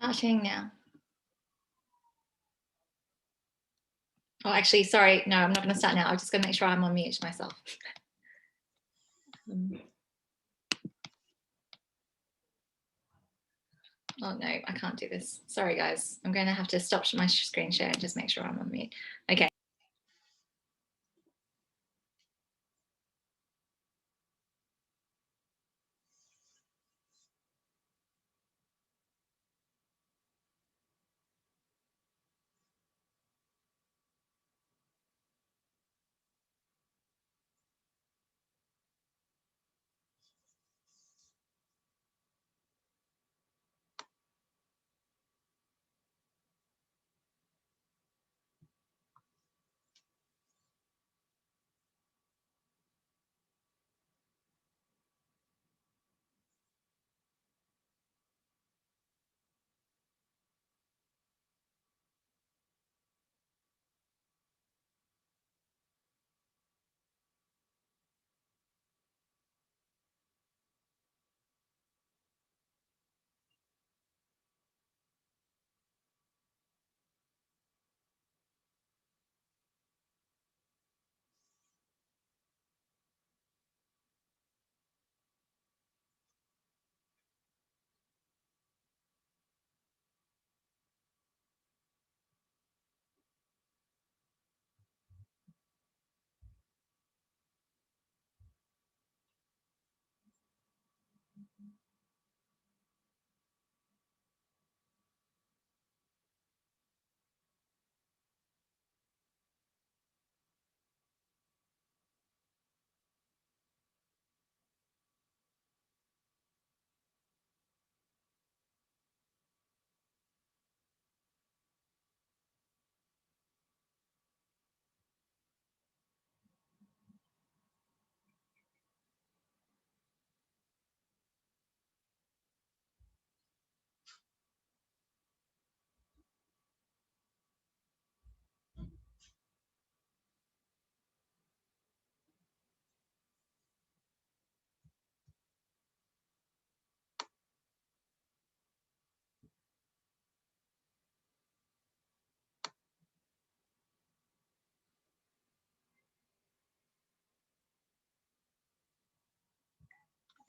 Starting now. Oh, actually, sorry. No, I'm not going to start now. I'm just going to make sure I'm on mute myself. Oh no, I can't do this. Sorry, guys. I'm going to have to stop my screen share and just make sure I'm on mute. Okay.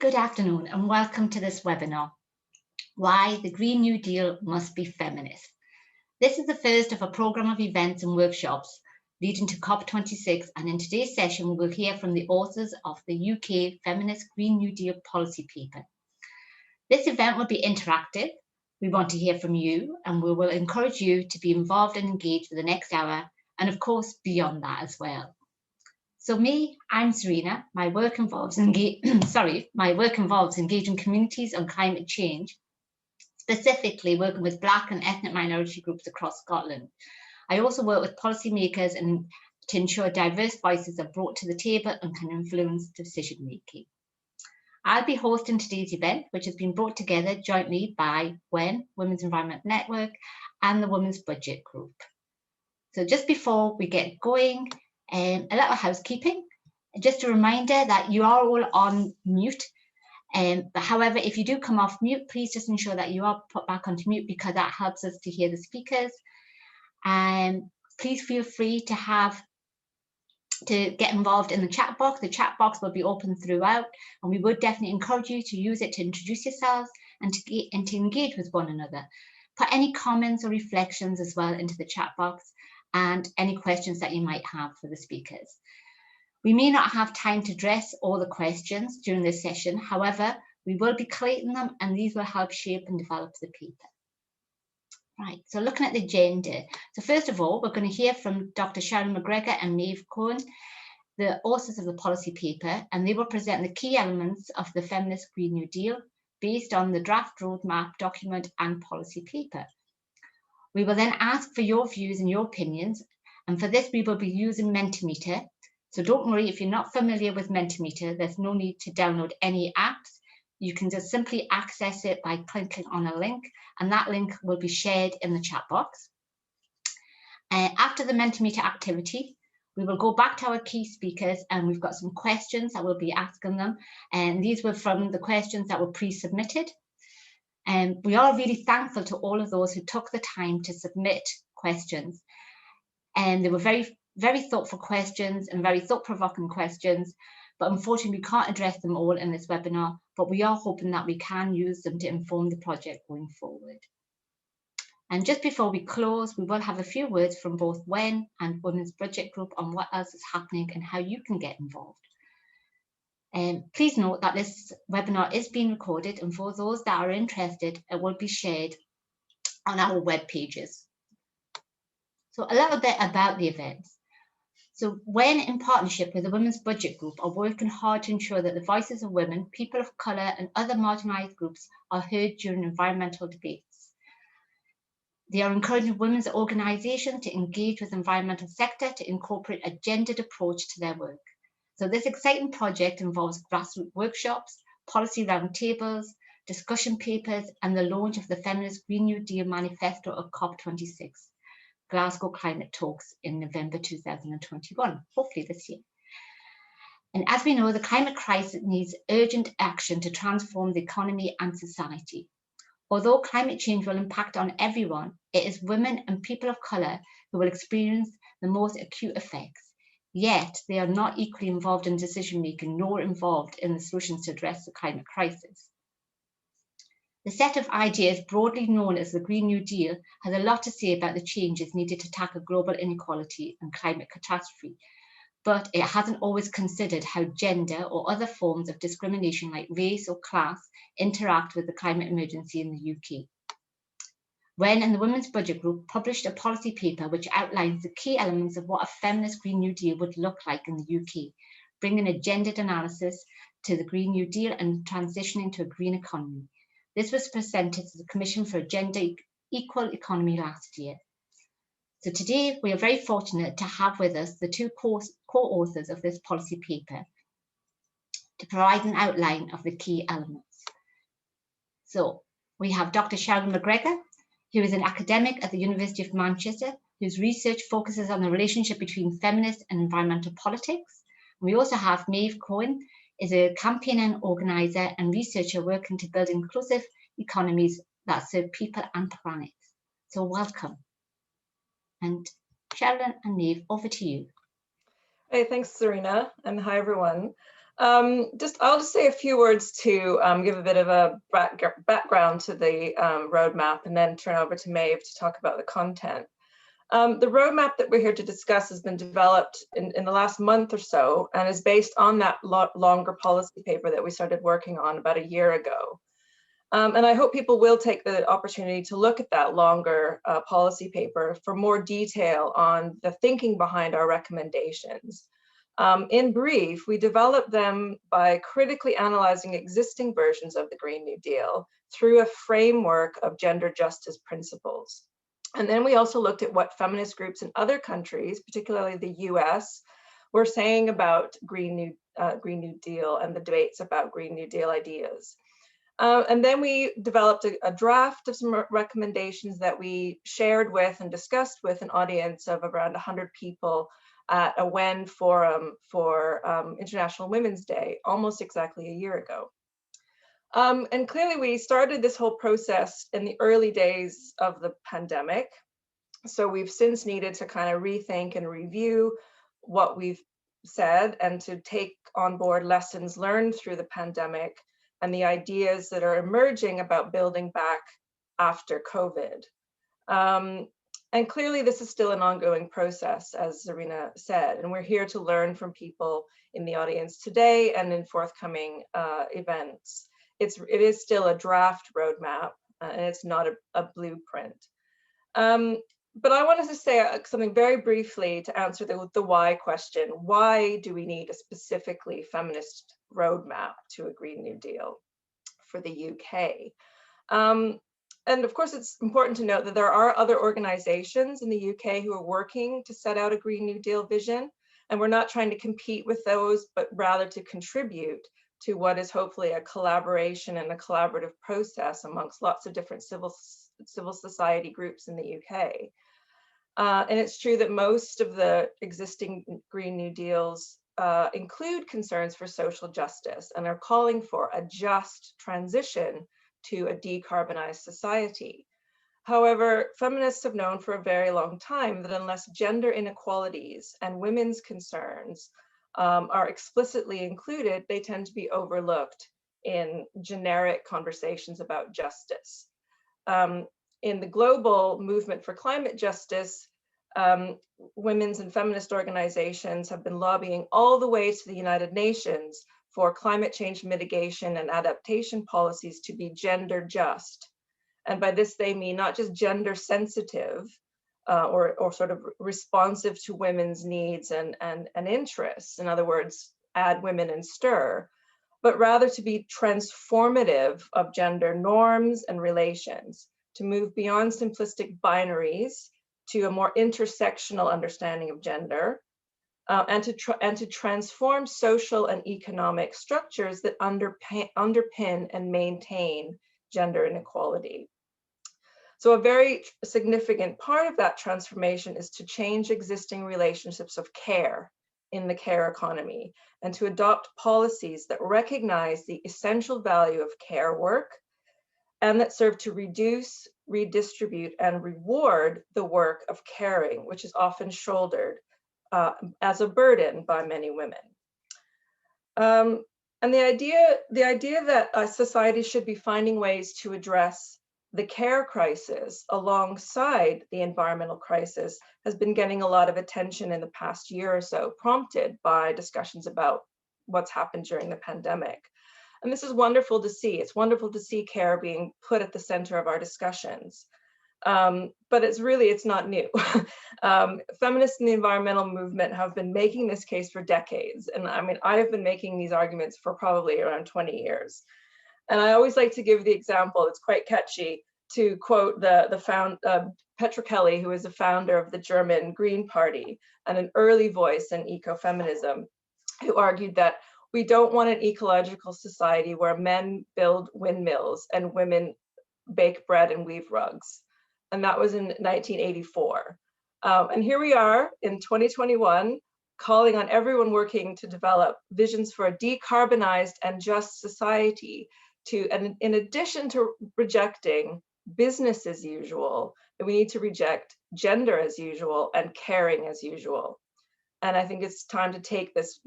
Good afternoon and welcome to this webinar, Why the Green New Deal Must Be Feminist. This is the first of a programme of events and workshops leading to COP26, and in today's session we will hear from the authors of the UK Feminist Green New Deal policy paper. This event will be interactive. We want to hear from you and we will encourage you to be involved and engaged for the next hour, and of course beyond that as well. So I'm Serena. My work involves engaging communities on climate change, specifically working with Black and ethnic minority groups across Scotland. I also work with policymakers to ensure diverse voices are brought to the table and can influence decision making. I'll be hosting today's event, which has been brought together jointly by WEN, Women's Environment Network, and the Women's Budget Group. So just before we get going, a little housekeeping. Just a reminder that you are all on mute. But however, if you do come off mute, please just ensure that you are put back onto mute because that helps us to hear the speakers. Please feel free to get involved in the chat box. The chat box will be open throughout, and we would definitely encourage you to use it to introduce yourselves and to engage with one another. Put any comments or reflections as well into the chat box, and any questions that you might have for the speakers. We may not have time to address all the questions during this session. However, we will be collating them and these will help shape and develop the paper. Right, so looking at the agenda. So first of all, we're going to hear from Dr. Sharon McGregor and Maeve Cohen, the authors of the policy paper, and they will present the key elements of the Feminist Green New Deal based on the draft roadmap document and policy paper. We will then ask for your views and your opinions, and for this we will be using Mentimeter. So don't worry, if you're not familiar with Mentimeter, there's no need to download any apps. You can just simply access it by clicking on a link, and that link will be shared in the chat box. After the Mentimeter activity, we will go back to our key speakers, and we've got some questions that we'll be asking them, and these were from the questions that were pre-submitted. And we are really thankful to all of those who took the time to submit questions. And they were very, very thoughtful questions and very thought-provoking questions. But unfortunately, we can't address them all in this webinar, but we are hoping that we can use them to inform the project going forward. And just before we close, we will have a few words from both WEN and Women's Budget Group on what else is happening and how you can get involved. Please note that this webinar is being recorded, and for those that are interested, it will be shared on our web pages. So a little bit about the events. So WEN, in partnership with the Women's Budget Group, are working hard to ensure that the voices of women, people of colour and other marginalised groups are heard during environmental debates. They are encouraging women's organisations to engage with the environmental sector to incorporate a gendered approach to their work. So this exciting project involves grassroots workshops, policy roundtables, discussion papers, and the launch of the Feminist Green New Deal manifesto at COP26 Glasgow Climate Talks in November 2021, hopefully this year. And as we know, the climate crisis needs urgent action to transform the economy and society. Although climate change will impact on everyone, it is women and people of colour who will experience the most acute effects. Yet they are not equally involved in decision making nor involved in the solutions to address the climate crisis. The set of ideas broadly known as the Green New Deal has a lot to say about the changes needed to tackle global inequality and climate catastrophe, but it hasn't always considered how gender or other forms of discrimination like race or class interact with the climate emergency in the UK. WEN and the Women's Budget Group published a policy paper which outlines the key elements of what a feminist Green New Deal would look like in the UK, bringing a gendered analysis to the Green New Deal and transitioning to a green economy. This was presented to the Commission for a Gender Equal Economy last year. So today we are very fortunate to have with us the two co-authors of this policy paper to provide an outline of the key elements. So we have Dr. Sharon McGregor, who is an academic at the University of Manchester, whose research focuses on the relationship between feminist and environmental politics. And we also have Maeve Cohen, is a campaigner, organiser and researcher working to build inclusive economies that serve people and planet. So welcome. And Sharon and Maeve, over to you. Hey, thanks, Serena, and hi, everyone. I'll just say a few words to give a bit of a background to the roadmap and then turn over to Maeve to talk about the content. The roadmap that we're here to discuss has been developed in the last month or so and is based on that longer policy paper that we started working on about a year ago. And I hope people will take the opportunity to look at that longer policy paper for more detail on the thinking behind our recommendations. In brief, we developed them by critically analyzing existing versions of the Green New Deal through a framework of gender justice principles. And then we also looked at what feminist groups in other countries, particularly the US, were saying about Green New Deal and the debates about Green New Deal ideas. And then we developed a draft of some recommendations that we shared with and discussed with an audience of around 100 people at a WEN forum for International Women's Day, almost exactly a year ago. And clearly we started this whole process in the early days of the pandemic. So we've since needed to kind of rethink and review what we've said and to take on board lessons learned through the pandemic and the ideas that are emerging about building back after COVID. And clearly this is still an ongoing process, as Serena said, and we're here to learn from people in the audience today and in forthcoming events. It is still a draft roadmap and it's not a blueprint. But I wanted to say something very briefly to answer the why question. Why do we need a specifically feminist roadmap to a Green New Deal for the UK? And of course, it's important to note that there are other organizations in the UK who are working to set out a Green New Deal vision. And we're not trying to compete with those, but rather to contribute to what is hopefully a collaboration and a collaborative process amongst lots of different civil society groups in the UK. And it's true that most of the existing Green New Deals include concerns for social justice and are calling for a just transition to a decarbonized society. However, feminists have known for a very long time that unless gender inequalities and women's concerns are explicitly included, they tend to be overlooked in generic conversations about justice. In the global movement for climate justice, women's and feminist organizations have been lobbying all the way to the United Nations for climate change mitigation and adaptation policies to be gender just. And by this, they mean not just gender sensitive or sort of responsive to women's needs and interests. In other words, add women and stir, but rather to be transformative of gender norms and relations, to move beyond simplistic binaries to a more intersectional understanding of gender, and to transform social and economic structures that underpin and maintain gender inequality. So a very significant part of that transformation is to change existing relationships of care in the care economy and to adopt policies that recognize the essential value of care work and that serve to reduce, redistribute, and reward the work of caring, which is often shouldered as a burden by many women. And the idea that society should be finding ways to address the care crisis alongside the environmental crisis has been getting a lot of attention in the past year or so, prompted by discussions about what's happened during the pandemic. And this is wonderful to see. It's wonderful to see care being put at the center of our discussions. But it's not new. Feminists in the environmental movement have been making this case for decades. And I mean, I have been making these arguments for probably around 20 years. And I always like to give the example, it's quite catchy, to quote Petra Kelly, who is the founder of the German Green Party and an early voice in ecofeminism, who argued that we don't want an ecological society where men build windmills and women bake bread and weave rugs. And that was in 1984. And here we are in 2021, calling on everyone working to develop visions for a decarbonized and just society and in addition to rejecting business as usual, we need to reject gender as usual and caring as usual. And I think it's time to take this,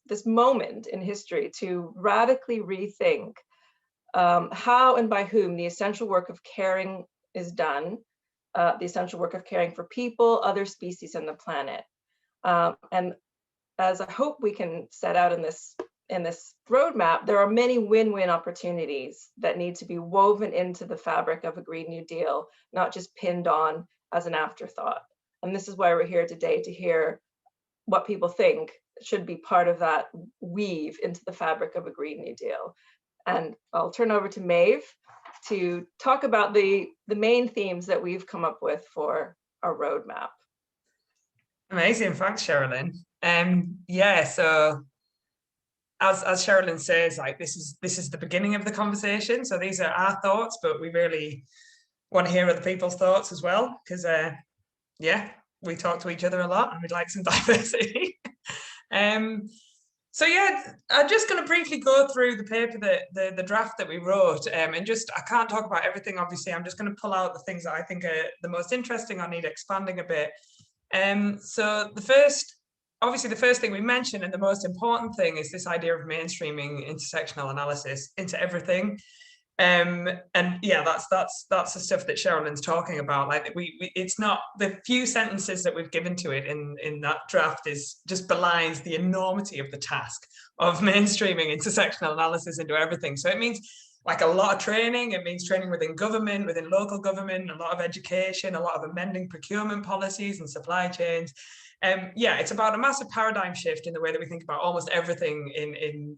this moment in history to radically rethink how and by whom the essential work of caring is done, the essential work of caring for people, other species, and the planet. And as I hope we can set out in this roadmap, there are many win-win opportunities that need to be woven into the fabric of a Green New Deal, not just pinned on as an afterthought. And this is why we're here today, to hear what people think should be part of that weave into the fabric of a Green New Deal. And I'll turn over to Maeve to talk about the main themes that we've come up with for our roadmap. Amazing, thanks, Sherilyn. Yeah, so as Sherilyn says, like this is the beginning of the conversation. So these are our thoughts, but we really want to hear other people's thoughts as well, because yeah, we talk to each other a lot and we'd like some diversity. So yeah, I'm just going to briefly go through the paper, the draft that we wrote, and I can't talk about everything, obviously. I'm just going to pull out the things that I think are the most interesting or need expanding a bit. So the first thing we mentioned, and the most important thing, is this idea of mainstreaming intersectional analysis into everything. And yeah, that's the stuff that Sherilyn's talking about. Like it's not, the few sentences that we've given to it in that draft is just belies the enormity of the task of mainstreaming intersectional analysis into everything. So it means like a lot of training. It means training within government, within local government, a lot of education, a lot of amending procurement policies and supply chains. Yeah, it's about a massive paradigm shift in the way that we think about almost everything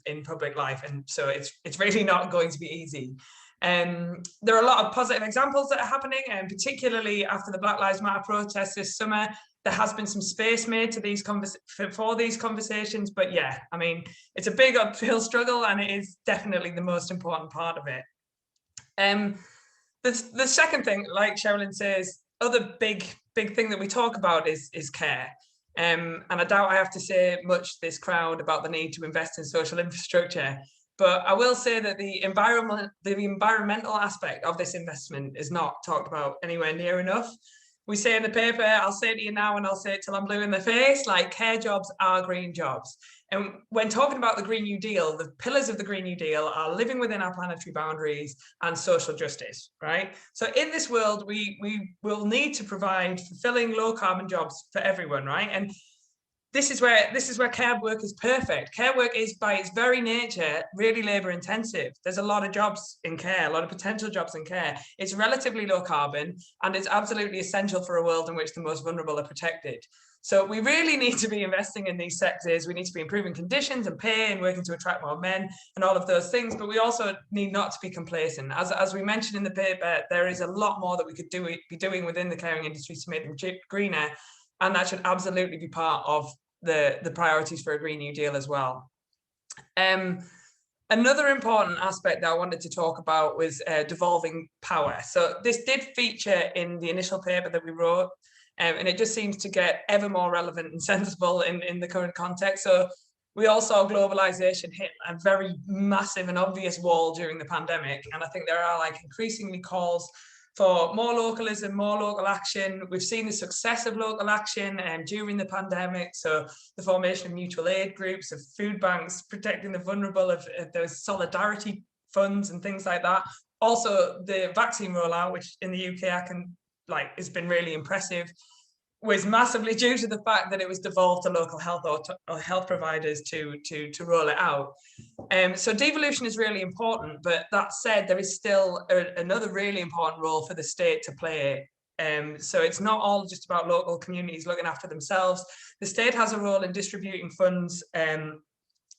in public life. And so it's really not going to be easy. There are a lot of positive examples that are happening, and particularly after the Black Lives Matter protests this summer, there has been some space made to for these conversations. But yeah, I mean, it's a big uphill struggle, and it is definitely the most important part of it. The second thing, like Sherilyn says, other big thing that we talk about is care. And I doubt I have to say much to this crowd about the need to invest in social infrastructure. But I will say that the environmental aspect of this investment is not talked about anywhere near enough. We say in the paper, I'll say it to you now and I'll say it till I'm blue in the face, like care jobs are green jobs. And when talking about the Green New Deal, the pillars of the Green New Deal are living within our planetary boundaries and social justice, right? So in this world, we will need to provide fulfilling low carbon jobs for everyone, right? And this is where care work is perfect. Care work is by its very nature really labour intensive. There's a lot of jobs in care, a lot of potential jobs in care. It's relatively low carbon and it's absolutely essential for a world in which the most vulnerable are protected. So we really need to be investing in these sectors. We need to be improving conditions and pay and working to attract more men and all of those things. But we also need not to be complacent. As we mentioned in the paper, there is a lot more that we could be doing within the caring industry to make them greener. And that should absolutely be part of the priorities for a Green New Deal as well. Another important aspect that I wanted to talk about was devolving power. So this did feature in the initial paper that we wrote, and it just seems to get ever more relevant and sensible in the current context. So we all saw globalization hit a very massive and obvious wall during the pandemic. And I think there are like increasingly calls for more localism, more local action. We've seen the success of local action during the pandemic. So the formation of mutual aid groups, of food banks, protecting the vulnerable, of those solidarity funds and things like that. Also the vaccine rollout, which in the UK has been really impressive, was massively due to the fact that it was devolved to local health or health providers to roll it out. So devolution is really important, but that said, there is still another really important role for the state to play. So it's not all just about local communities looking after themselves. The state has a role in distributing funds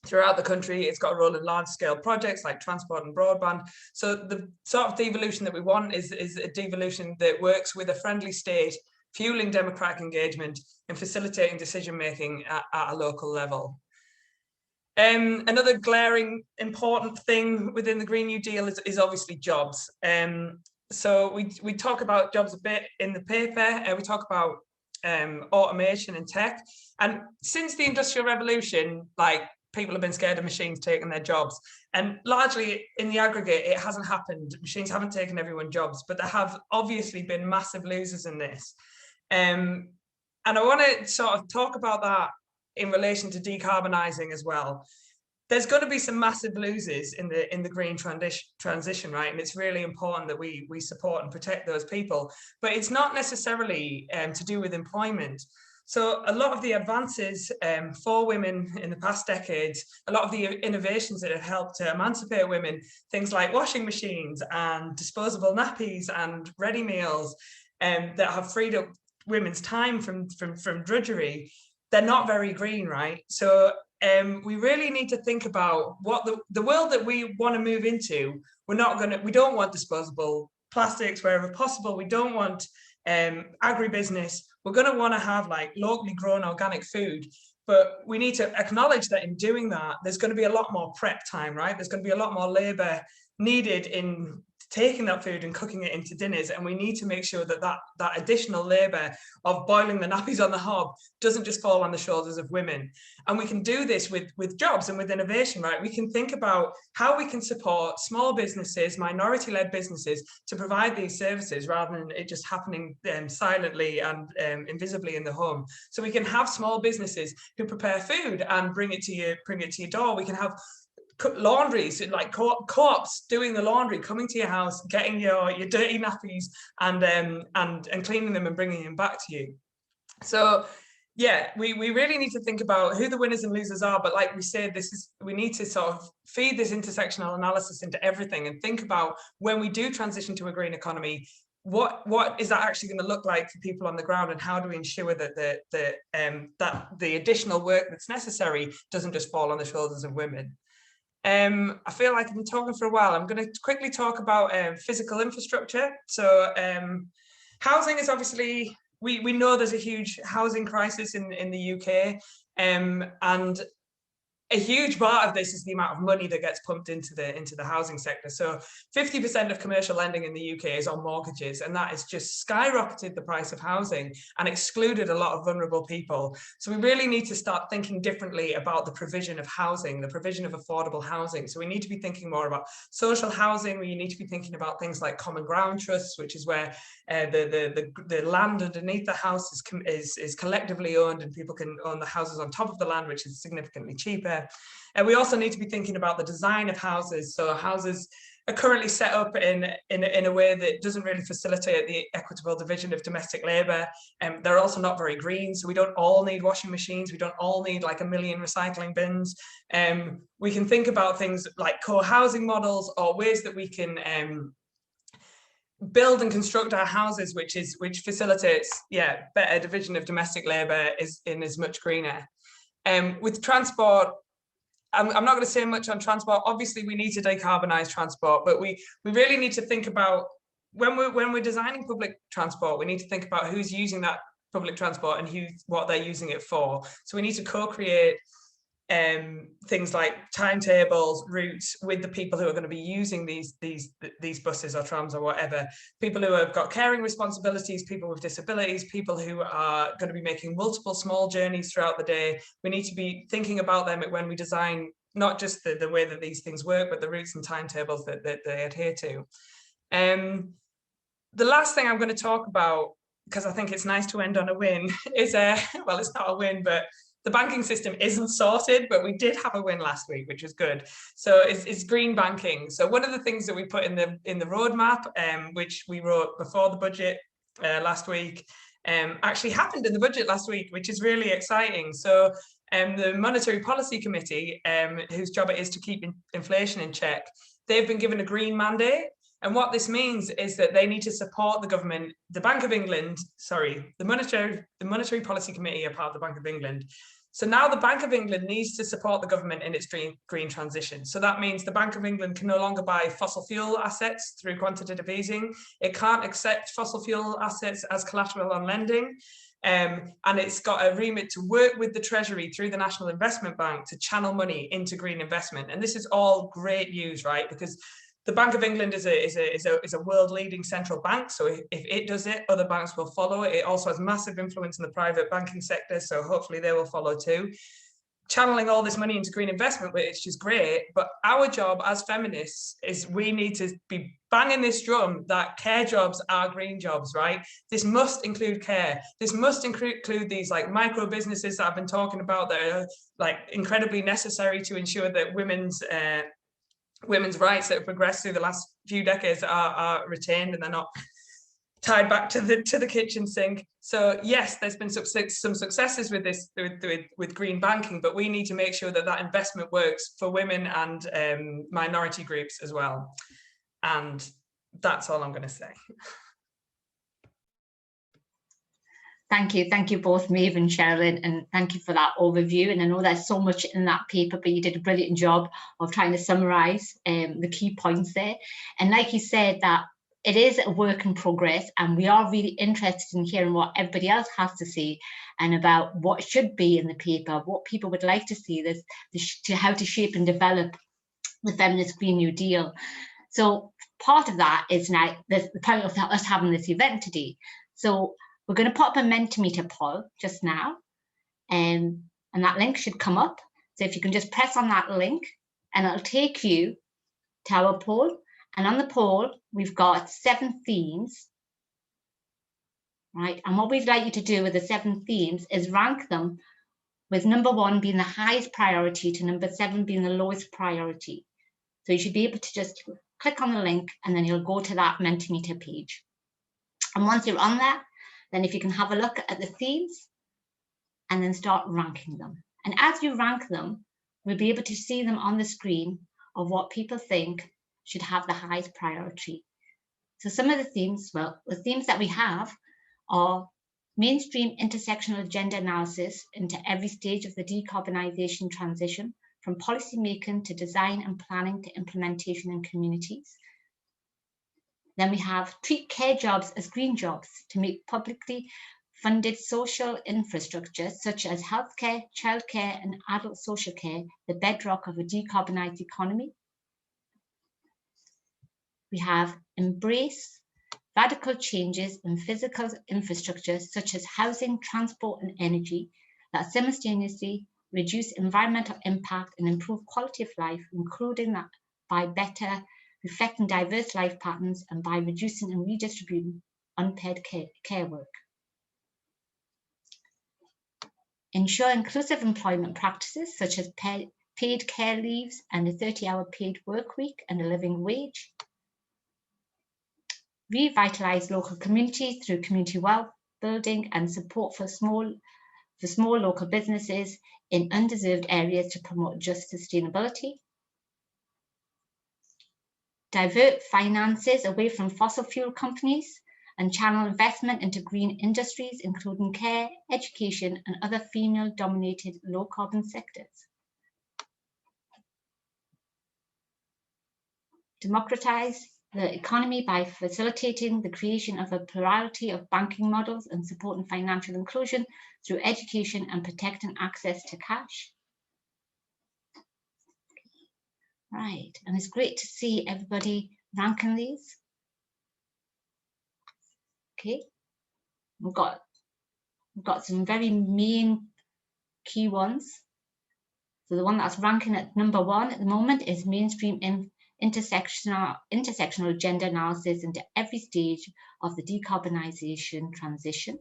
throughout the country. It's got a role in large-scale projects like transport and broadband. So the sort of devolution that we want is a devolution that works with a friendly state, fueling democratic engagement and facilitating decision-making at a local level. Another glaring important thing within the Green New Deal is obviously jobs. So we talk about jobs a bit in the paper, and we talk about automation and tech. And since the Industrial Revolution, people have been scared of machines taking their jobs. And largely in the aggregate, it hasn't happened. Machines haven't taken everyone's jobs, but there have obviously been massive losers in this. And I want to sort of talk about that in relation to decarbonising as well. There's going to be some massive losers in the green transition, right? And it's really important that we support and protect those people. But it's not necessarily to do with employment. So a lot of the advances for women in the past decades, a lot of the innovations that have helped to emancipate women, things like washing machines and disposable nappies and ready meals, that have freed up women's time from drudgery, they're not very green, right? So we really need to think about what the world that we want to move into. We don't want disposable plastics wherever possible. We don't want agribusiness. We're going to want to have locally grown organic food, but we need to acknowledge that in doing that, there's going to be a lot more prep time, right? There's going to be a lot more labor needed in taking that food and cooking it into dinners, and we need to make sure that additional labour of boiling the nappies on the hob doesn't just fall on the shoulders of women. And we can do this with jobs and with innovation, right? We can think about how we can support small businesses, minority-led businesses, to provide these services rather than it just happening silently and invisibly in the home. So we can have small businesses who prepare food and bring it to your door. We can have laundries, like co-ops doing the laundry, coming to your house, getting your dirty nappies and cleaning them and bringing them back to you. So yeah, we really need to think about who the winners and losers are, but like we said, we need to sort of feed this intersectional analysis into everything and think about, when we do transition to a green economy, what is that actually going to look like for people on the ground, and how do we ensure that the additional work that's necessary doesn't just fall on the shoulders of women. I feel like I've been talking for a while. I'm going to quickly talk about physical infrastructure. So housing is obviously, we know there's a huge housing crisis in the UK, and a huge part of this is the amount of money that gets pumped into the housing sector. So 50% of commercial lending in the UK is on mortgages, and that has just skyrocketed the price of housing and excluded a lot of vulnerable people. So we really need to start thinking differently about the provision of housing, the provision of affordable housing. So we need to be thinking more about social housing. We need to be thinking about things like common ground trusts, which is where the land underneath the house is collectively owned, and people can own the houses on top of the land, which is significantly cheaper. And we also need to be thinking about the design of houses. So houses are currently set up in a way that doesn't really facilitate the equitable division of domestic labour. They're also not very green, so we don't all need washing machines. We don't all need like 1 million recycling bins. We can think about things like co-housing models, or ways that we can build and construct our houses, which facilitates, better division of domestic labour is much greener. With transport, I'm not going to say much on transport. Obviously, we need to decarbonise transport, but we really need to think about when we're designing public transport, we need to think about who's using that public transport and what they're using it for. So we need to co-create things like timetables, routes with the people who are going to be using these buses or trams or whatever. People who have got caring responsibilities, people with disabilities, people who are going to be making multiple small journeys throughout the day. We need to be thinking about them when we design not just the way that these things work, but the routes and timetables that they adhere to. The last thing I'm going to talk about, because I think it's nice to end on a win, is well, it's not a win, but the banking system isn't sorted, but we did have a win last week, which was good. So it's green banking. So one of the things that we put in the roadmap, which we wrote before the budget last week, actually happened in the budget last week, which is really exciting. So the Monetary Policy Committee, whose job it is to keep inflation in check, they've been given a green mandate. And what this means is that they need to support the government, the Bank of England, sorry, the Monetary Policy Committee are part of the Bank of England. So now the Bank of England needs to support the government in its green transition. So that means the Bank of England can no longer buy fossil fuel assets through quantitative easing. It can't accept fossil fuel assets as collateral on lending. And it's got a remit to work with the Treasury through the National Investment Bank to channel money into green investment. And this is all great news, right? Because the Bank of England is a world-leading central bank, so if it does it, other banks will follow it. It also has massive influence in the private banking sector, so hopefully they will follow too. Channeling all this money into green investment, which is great, but our job as feminists is we need to be banging this drum that care jobs are green jobs, right? This must include care. This must include these like micro businesses that I've been talking about that are like incredibly necessary to ensure that women's rights that have progressed through the last few decades are retained and they're not tied back to the kitchen sink. So yes, there's been some successes with this with green banking, but we need to make sure that investment works for women and minority groups as well. And that's all I'm going to say. Thank you both, Maeve and Sherilyn, and thank you for that overview. And I know there's so much in that paper, but you did a brilliant job of trying to summarise the key points there. And like you said, that it is a work in progress, and we are really interested in hearing what everybody else has to say and about what should be in the paper, what people would like to see, how to shape and develop the Feminist Green New Deal. So part of that is now the point of us having this event today. So we're going to pop a Mentimeter poll just now, and that link should come up. So if you can just press on that link, and it'll take you to our poll. And on the poll, we've got 7 themes, right? And what we'd like you to do with the 7 themes is rank them, with number 1 being the highest priority to number 7 being the lowest priority. So you should be able to just click on the link, and then you'll go to that Mentimeter page. And once you're on there, then if you can have a look at the themes and then start ranking them. And as you rank them, we'll be able to see them on the screen of what people think should have the highest priority. So some of the themes, well, the themes that we have are mainstream intersectional gender analysis into every stage of the decarbonisation transition, from policy making to design and planning to implementation in communities. Then we have treat care jobs as green jobs to make publicly funded social infrastructure such as healthcare, childcare and adult social care, the bedrock of a decarbonised economy. We have embrace radical changes in physical infrastructure such as housing, transport and energy that simultaneously reduce environmental impact and improve quality of life, including that by better reflecting diverse life patterns and by reducing and redistributing unpaid care work. Ensure inclusive employment practices such as paid care leaves and a 30-hour paid work week and a living wage. Revitalise local communities through community wealth building and support for small local businesses in undeserved areas to promote just sustainability. Divert finances away from fossil fuel companies and channel investment into green industries, including care, education, and other female-dominated low-carbon sectors. Democratize the economy by facilitating the creation of a plurality of banking models and supporting financial inclusion through education and protecting access to cash. Right, and it's great to see everybody ranking these. Okay, we've got some very main key ones. So the one that's ranking at number 1 at the moment is mainstream intersectional gender analysis into every stage of the decarbonisation transition.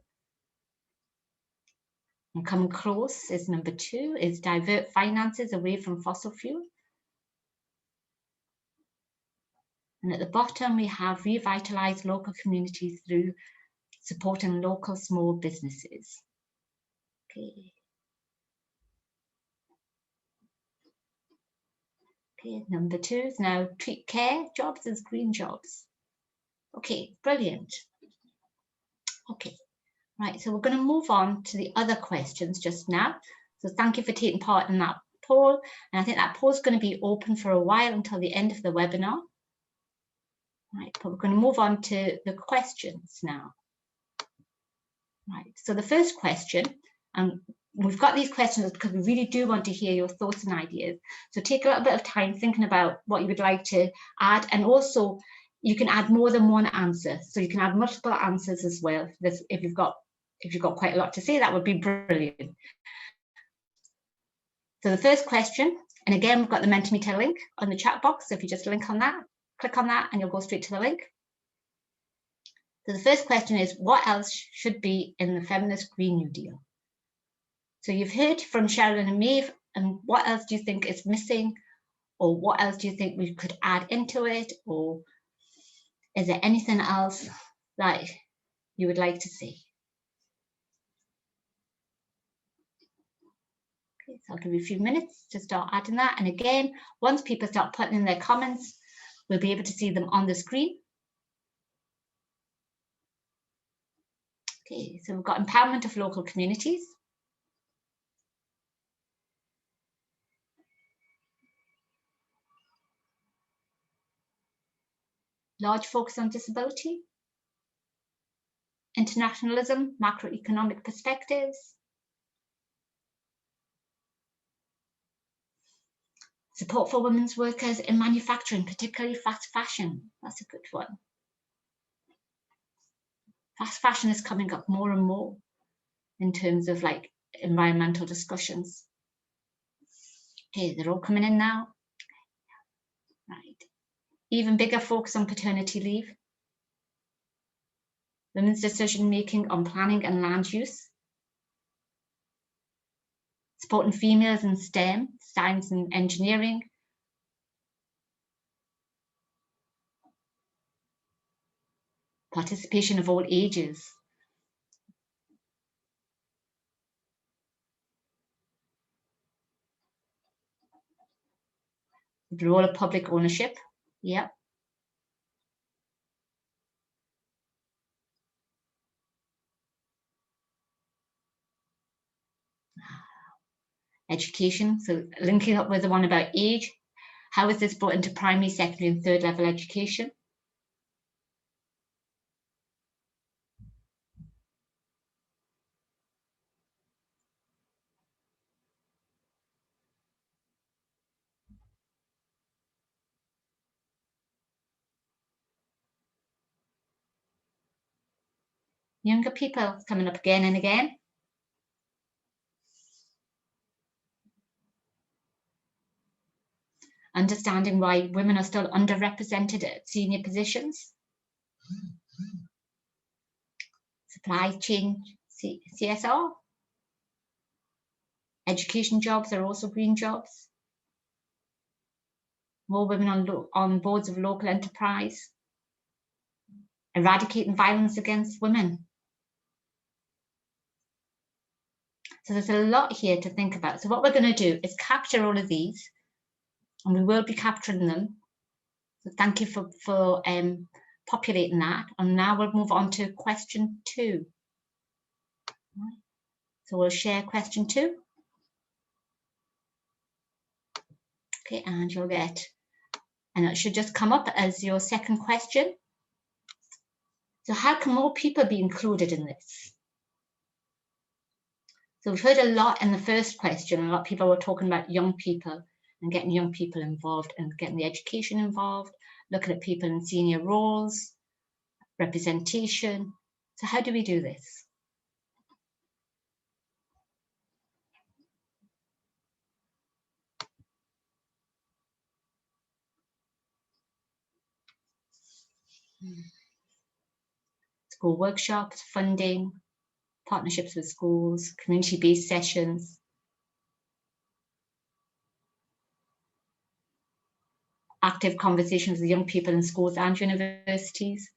And coming close is number 2, is divert finances away from fossil fuel. And at the bottom, we have revitalise local communities through supporting local small businesses. Okay. Okay, number 2 is now treat care jobs as green jobs. Okay, brilliant. Okay, right, so we're going to move on to the other questions just now. So thank you for taking part in that poll. And I think that poll is going to be open for a while until the end of the webinar. Right, but we're going to move on to the questions now. Right, so the first question, and we've got these questions because we really do want to hear your thoughts and ideas. So take a little bit of time thinking about what you would like to add, and also you can add more than one answer. So you can add multiple answers as well. If you've got quite a lot to say, that would be brilliant. So the first question, and again, we've got the Mentimeter link on the chat box. So if you just click on that, and you'll go straight to the link. So the first question is, what else should be in the Feminist Green New Deal? So you've heard from Sherilyn and Maeve, and what else do you think is missing? Or what else do you think we could add into it? Or is there anything else that you would like to see? Okay, so I'll give you a few minutes to start adding that. And again, once people start putting in their comments, we'll be able to see them on the screen. Okay, so we've got empowerment of local communities. Large focus on disability. Internationalism, macroeconomic perspectives. Support for women's workers in manufacturing, particularly fast fashion. That's a good one. Fast fashion is coming up more and more in terms of like environmental discussions. Okay, they're all coming in now. Right. Even bigger focus on paternity leave. Women's decision making on planning and land use. Supporting females in STEM, science and engineering. Participation of all ages. The role of public ownership. Yep. Education, so linking up with the one about age, how is this brought into primary, secondary and third level education? Younger people coming up again and again. Understanding why women are still underrepresented at senior positions. Supply chain CSR. Education jobs are also green jobs. More women on boards of local enterprise. Eradicating violence against women. So there's a lot here to think about. So what we're going to do is capture all of these, and we will be capturing them. So thank you for populating that. And now we'll move on to question 2. So we'll share question 2. Okay, and you'll get, and it should just come up as your second question. So how can more people be included in this? So we've heard a lot in the first question. A lot of people were talking about young people and getting young people involved and getting the education involved, looking at people in senior roles, representation. So how do we do this? School workshops, funding, partnerships with schools, community-based sessions. Active conversations with young people in schools and universities.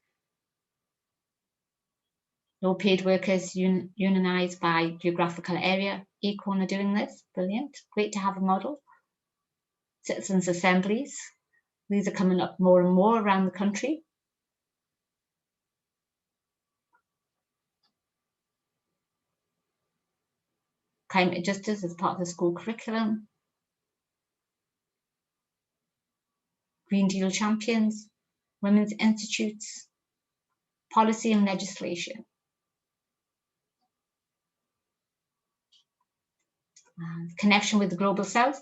Low-paid workers unionised by geographical area. Acorn are doing this, brilliant, great to have a model. Citizens' assemblies, these are coming up more and more around the country. Climate justice as part of the school curriculum. Green Deal champions, women's institutes, policy and legislation. Connection with the Global South.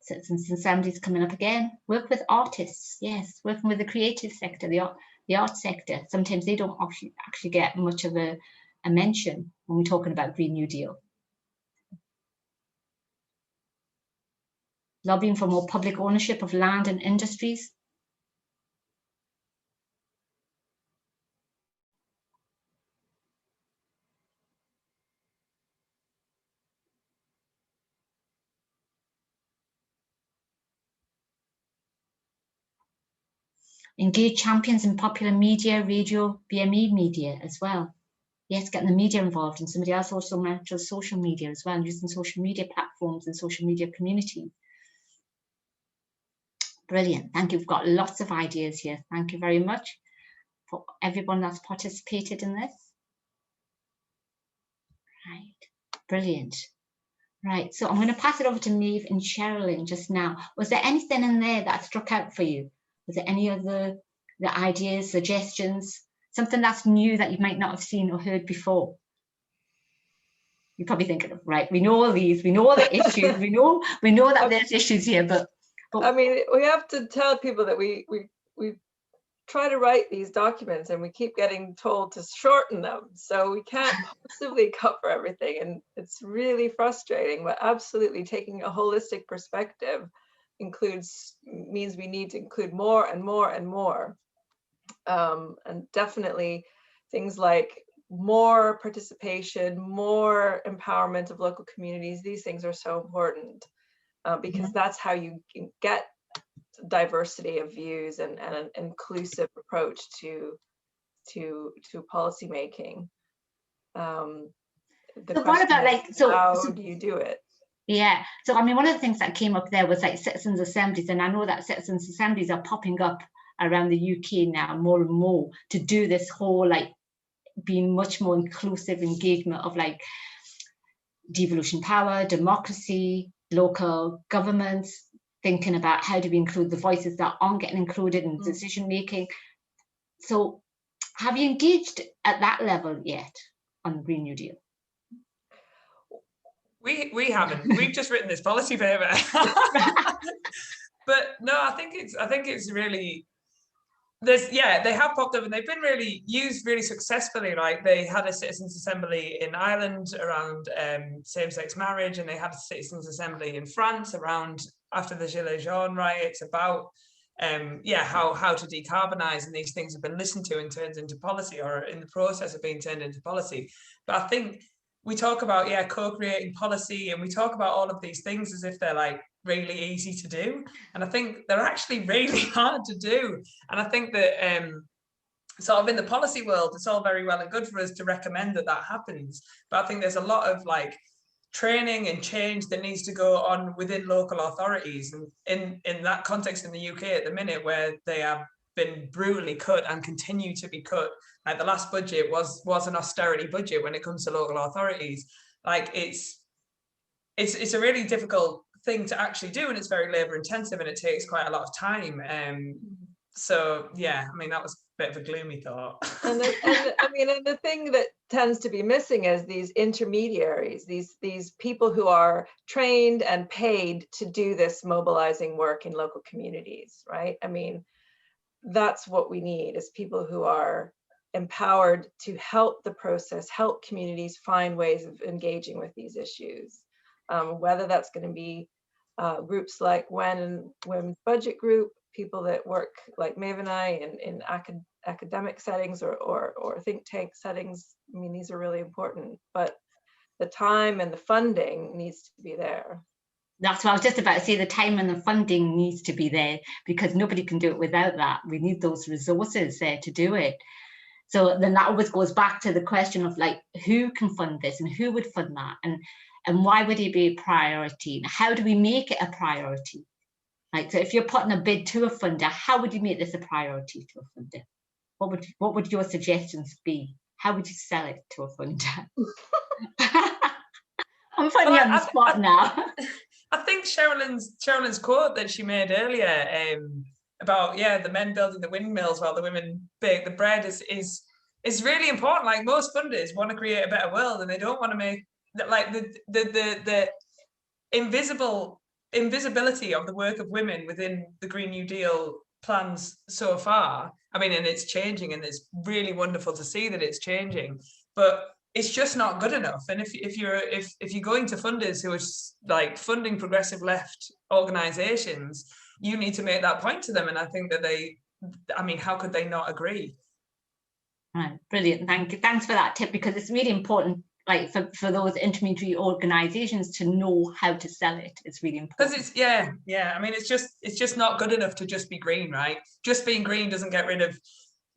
Citizens' assemblies coming up again. Work with artists, yes, working with the creative sector, the arts sector. Sometimes they don't actually get much of a mention when we're talking about Green New Deal. Lobbying for more public ownership of land and industries. Engage champions in popular media, radio, BME media as well. Yes, getting the media involved, and somebody else also mentioned social media as well, using social media platforms and social media communities. Brilliant, thank you. We've got lots of ideas here. Thank you very much for everyone that's participated in this. Right, brilliant. Right, so I'm going to pass it over to Maeve and Sherilyn just now. Was there anything in there that struck out for you? Was there any of the ideas, suggestions, something that's new that you might not have seen or heard before? You're probably thinking, right, we know all these, we know all the issues, we know that there's issues here, but I mean, we have to tell people that we try to write these documents and we keep getting told to shorten them, so we can't possibly cover everything, and it's really frustrating. But absolutely, taking a holistic perspective means we need to include more and more and more, and definitely things like more participation, more empowerment of local communities. These things are so important because that's how you get diversity of views and an inclusive approach to policy making. So what about, like, how do you do it? Yeah, so I mean, one of the things that came up there was like citizens' assemblies, and I know that citizens' assemblies are popping up around the UK now more and more to do this whole, like, being much more inclusive engagement of like devolution power, democracy, local governments, thinking about how do we include the voices that aren't getting included in decision making. So have you engaged at that level yet on the Green New Deal? We haven't. We've just written this policy paper. But no, I think it's really they have popped up and they've been really used really successfully. Like they had a citizens assembly in Ireland around same-sex marriage, and they had a citizens assembly in France around after the Gilets jaunes riots about how to decarbonize, and these things have been listened to and turned into policy, or in the process of being turned into policy. But I think we talk about co-creating policy, and we talk about all of these things as if they're like really easy to do, and I think they're actually really hard to do. And I think that sort of in the policy world, it's all very well and good for us to recommend that happens, but I think there's a lot of like training and change that needs to go on within local authorities. And in that context in the UK at the minute, where they have been brutally cut and continue to be cut, like the last budget was an austerity budget when it comes to local authorities. Like it's a really difficult thing to actually do, and it's very labor intensive, and it takes quite a lot of time. So yeah, I mean, that was a bit of a gloomy thought. And the thing that tends to be missing is these intermediaries, these people who are trained and paid to do this mobilizing work in local communities, right? I mean, that's what we need, is people who are empowered to help the process, help communities find ways of engaging with these issues. Whether that's going to be groups like Women's Budget Group, people that work like Maeve and I in academic settings or think tank settings. I mean, these are really important, but the time and the funding needs to be there. That's what I was just about to say. The time and the funding needs to be there, because nobody can do it without that. We need those resources there to do it. So then that always goes back to the question of like, who can fund this and who would fund that, and why would it be a priority? And how do we make it a priority? Like, so if you're putting a bid to a funder, how would you make this a priority to a funder? What would your suggestions be? How would you sell it to a funder? I'm putting you on the spot now. I think Sherilyn's quote that she made earlier about the men building the windmills while the women bake the bread is really important. Like, most funders want to create a better world, and they don't want to make like the invisibility of the work of women within the Green New Deal plans so far. I mean, and it's changing, and it's really wonderful to see that it's changing, but it's just not good enough. And if you're going to funders who are like funding progressive left organizations, you need to make that point to them. And I think that how could they not agree? Right, brilliant. Thank you. Thanks for that tip, because it's really important, like for those intermediary organizations to know how to sell it. It's really important. Because I mean, it's just not good enough to just be green, right? Just being green doesn't get rid of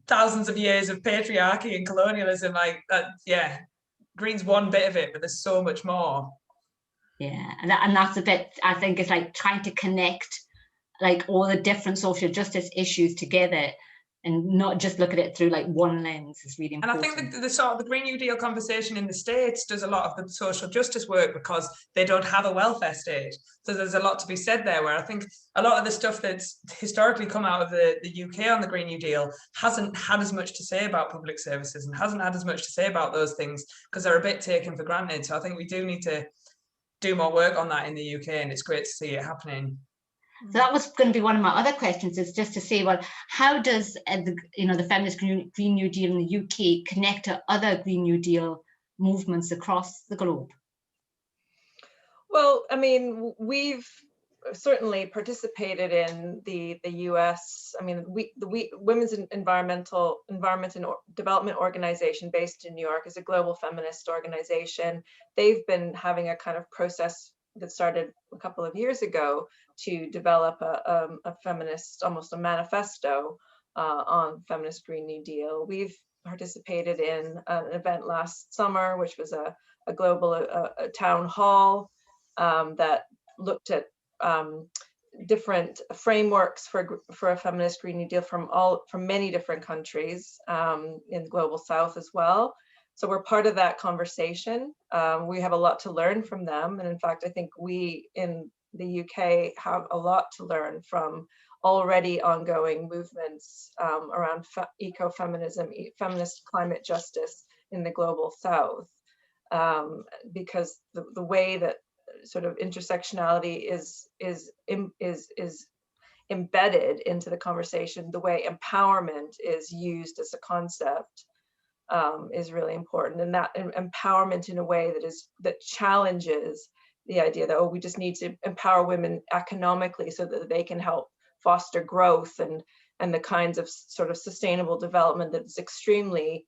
thousands of years of patriarchy and colonialism. Like that, green's one bit of it, but there's so much more. Yeah, and that's a bit, I think, it's like trying to connect like all the different social justice issues together, and not just look at it through like one lens is really important. And I think the sort of the Green New Deal conversation in the States does a lot of the social justice work because they don't have a welfare state. So there's a lot to be said there, where I think a lot of the stuff that's historically come out of the UK on the Green New Deal hasn't had as much to say about public services, and hasn't had as much to say about those things because they're a bit taken for granted. So I think we do need to do more work on that in the UK, and it's great to see it happening. So that was going to be one of my other questions, is just to say, well, how does the Feminist Green New Deal in the UK connect to other Green New Deal movements across the globe? Well, I mean, we've certainly participated in the US. I mean, the Women's Environment and Development Organization, based in New York, is a global feminist organization. They've been having a kind of process that started a couple of years ago to develop a feminist, almost a manifesto on Feminist Green New Deal. We've participated in an event last summer, which was a global town hall that looked at different frameworks for a Feminist Green New Deal from many different countries in the global South as well. So we're part of that conversation. We have a lot to learn from them. And in fact, I think we in the UK have a lot to learn from already ongoing movements around ecofeminism, feminist climate justice in the global South, because the way that sort of intersectionality is embedded into the conversation, the way empowerment is used as a concept is really important. And that empowerment in a way that challenges the idea that, oh, we just need to empower women economically so that they can help foster growth and the kinds of sort of sustainable development that's extremely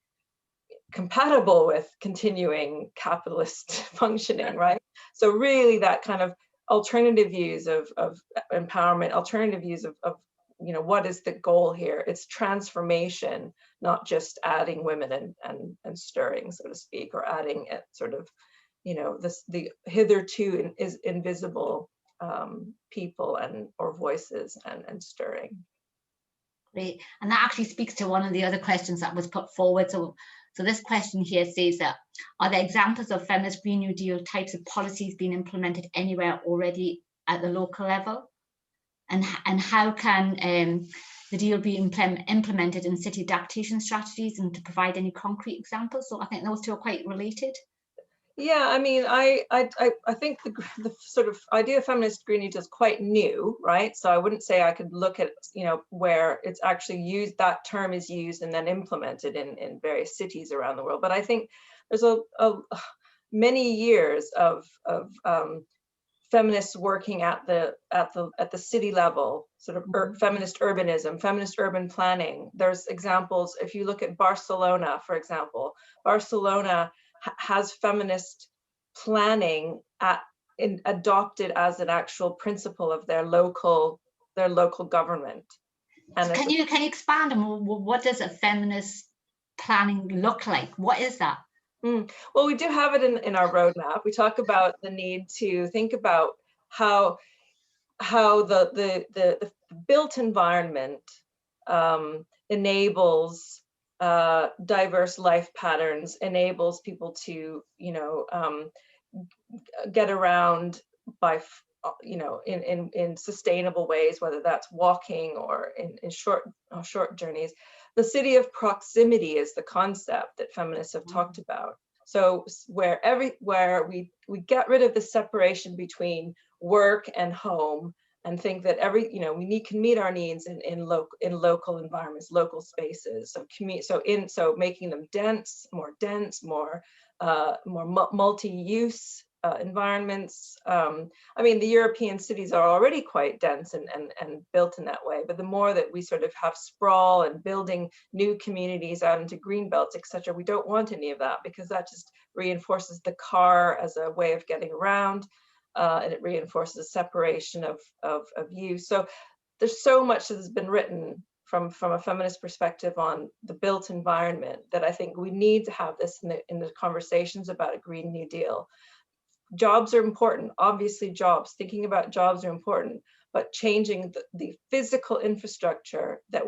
compatible with continuing capitalist functioning, right? So really that kind of alternative views of empowerment, alternative views of what is the goal here? It's transformation, not just adding women and stirring, so to speak, or adding sort of, the hitherto is invisible people or voices and stirring. Great. And that actually speaks to one of the other questions that was put forward. So this question here says that, are there examples of feminist Green New Deal types of policies being implemented anywhere already at the local level? And how can the deal be implemented in city adaptation strategies, and to provide any concrete examples? So I think those two are quite related. Yeah, I mean, I think the sort of idea of feminist Green New Deal is quite new, right? So I wouldn't say I could look at, where it's actually used, that term is used and then implemented in various cities around the world. But I think there's many years of feminists working at the city level, sort of feminist urbanism, feminist urban planning. There's examples, if you look at Barcelona, for example, Barcelona has feminist planning adopted as an actual principle of their local government. And so can you expand on what does a feminist planning look like? What is that? Well, we do have it in our roadmap. We talk about the need to think about how the built environment enables diverse life patterns, enables people to get around by in sustainable ways, whether that's walking or in short journeys. The city of proximity is the concept that feminists have talked about. So where we get rid of the separation between work and home, and think that we can meet our needs in local environments, local spaces. So making them more multi-use environments. I mean, the European cities are already quite dense and built in that way, but the more that we sort of have sprawl and building new communities out into green belts, etc., we don't want any of that, because that just reinforces the car as a way of getting around. And it reinforces separation of use. So there's so much that has been written from a feminist perspective on the built environment that I think we need to have this in the conversations about a Green New Deal. Jobs are important, obviously thinking about jobs are important, but changing the physical infrastructure that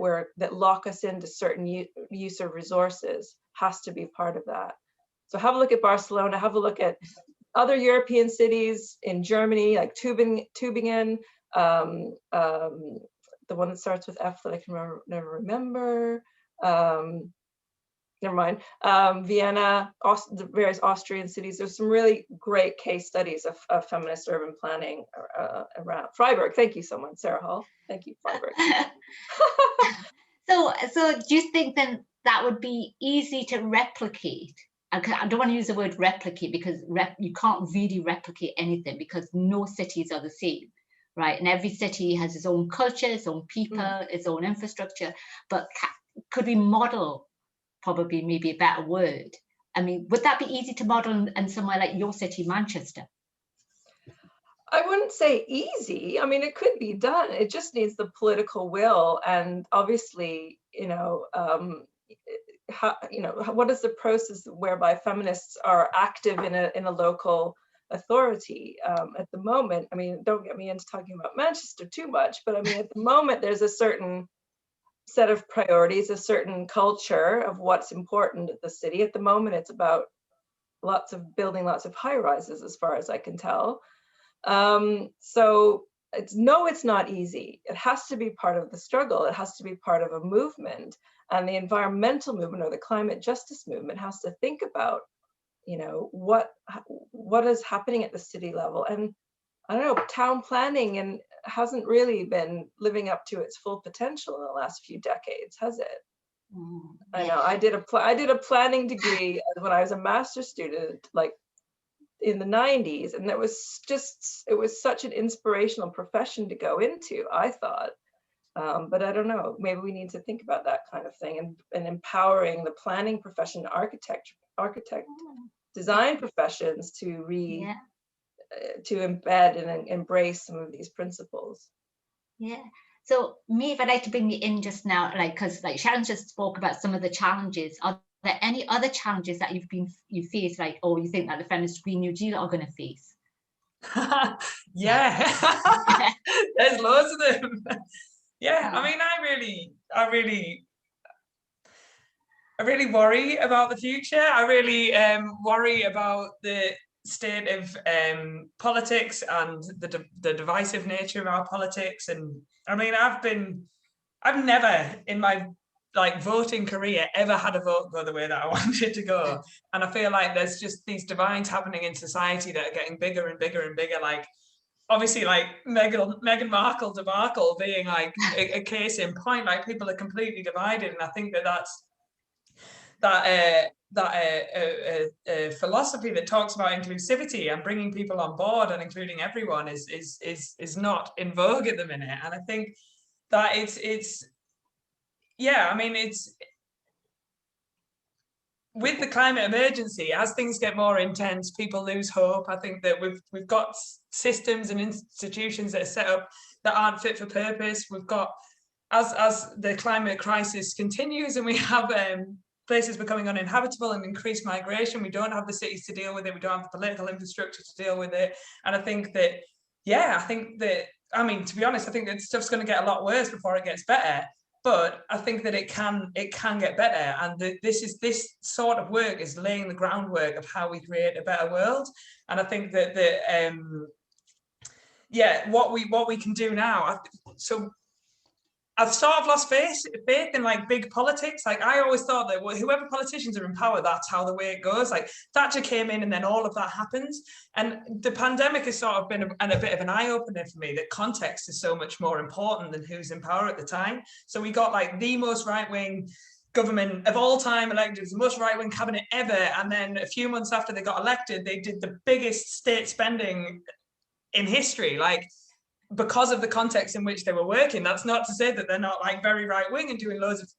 lock us into certain use of resources has to be part of that. So have a look at Barcelona, have a look at other European cities in Germany, like Tübingen, the one that starts with F that I can never remember. Never mind. Vienna, the various Austrian cities. There's some really great case studies of feminist urban planning around. Freiburg, thank you so much, Sarah Hall. Thank you, Freiburg. So do you think then that would be easy to replicate? I don't want to use the word replicate, because you can't really replicate anything, because no cities are the same, right? And every city has its own culture, its own people, its own infrastructure. But could we model, probably maybe a better word? I mean, would that be easy to model in somewhere like your city, Manchester? I wouldn't say easy. I mean, it could be done. It just needs the political will, and obviously, what is the process whereby feminists are active in a local authority at the moment? I mean, don't get me into talking about Manchester too much, but I mean, at the moment, there's a certain set of priorities, a certain culture of what's important at the city. At the moment, it's about building lots of high rises, as far as I can tell. So it's not easy. It has to be part of the struggle. It has to be part of a movement. And the environmental movement or the climate justice movement has to think about, what is happening at the city level. And I don't know, town planning and hasn't really been living up to its full potential in the last few decades, has it? I know. I did a planning degree when I was a master's student, like in the 90s, and it was such an inspirational profession to go into, I thought. But I don't know, maybe we need to think about that kind of thing, and empowering the planning profession, architect, design professions to to embed and embrace some of these principles. Yeah. So Maeve, I'd like to bring you in just now, because Sharon just spoke about some of the challenges. Are there any other challenges that you faced, or you think that the Feminist Green New Deal are going to face? Yeah, there's loads of them. Yeah, I mean, I really worry about the future. I really worry about the state of politics and the divisive nature of our politics. And I mean, I've never in my voting career ever had a vote go the way that I wanted to go. And I feel like there's just these divides happening in society that are getting bigger and bigger and bigger. Obviously, Meghan Markle debacle being a case in point. People are completely divided, and I think that philosophy that talks about inclusivity and bringing people on board and including everyone is not in vogue at the minute. And I think that it's with the climate emergency, as things get more intense, people lose hope. I think that we've got systems and institutions that are set up that aren't fit for purpose. We've got, as the climate crisis continues and we have places becoming uninhabitable and increased migration, we don't have the cities to deal with it. We don't have the political infrastructure to deal with it. And I think that, I mean, to be honest, I think that stuff's going to get a lot worse before it gets better. But I think that it can get better, and this sort of work is laying the groundwork of how we create a better world. And I think that what we can do now. So I've sort of lost faith in big politics. I always thought that whoever politicians are in power, that's how the way it goes. Thatcher came in and then all of that happens. And the pandemic has sort of been a bit of an eye-opener for me, that context is so much more important than who's in power at the time. So we got the most right-wing government of all time elected, the most right-wing cabinet ever. And then a few months after they got elected, they did the biggest state spending in history. Because of the context in which they were working. That's not to say that they're not very right wing and doing loads of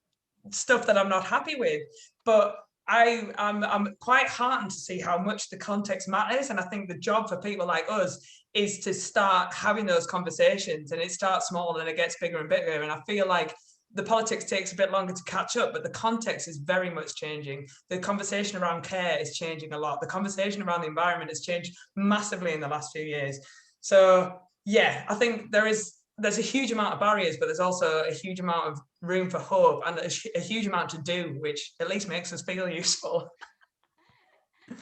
stuff that I'm not happy with, but I'm quite heartened to see how much the context matters. And I think the job for people like us is to start having those conversations, and it starts small and it gets bigger and bigger. And I feel like the politics takes a bit longer to catch up, but the context is very much changing. The conversation around care is changing a lot. The conversation around the environment has changed massively in the last few years. So yeah, I think there's a huge amount of barriers, but there's also a huge amount of room for hope and a huge amount to do, which at least makes us feel useful.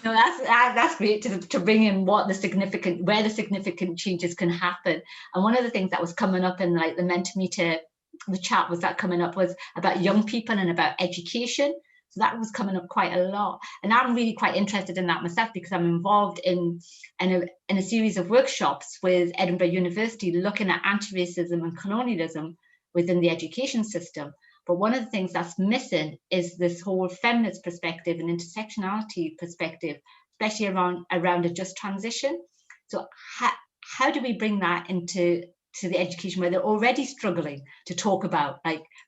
No, that's great to bring in where the significant changes can happen. And one of the things that was coming up in the Mentimeter, the chat was about young people and about education. So that was coming up quite a lot. And I'm really quite interested in that myself, because I'm involved in a series of workshops with Edinburgh University looking at anti-racism and colonialism within the education system. But one of the things that's missing is this whole feminist perspective and intersectionality perspective, especially around a just transition. So how do we bring that into the education where they're already struggling to talk about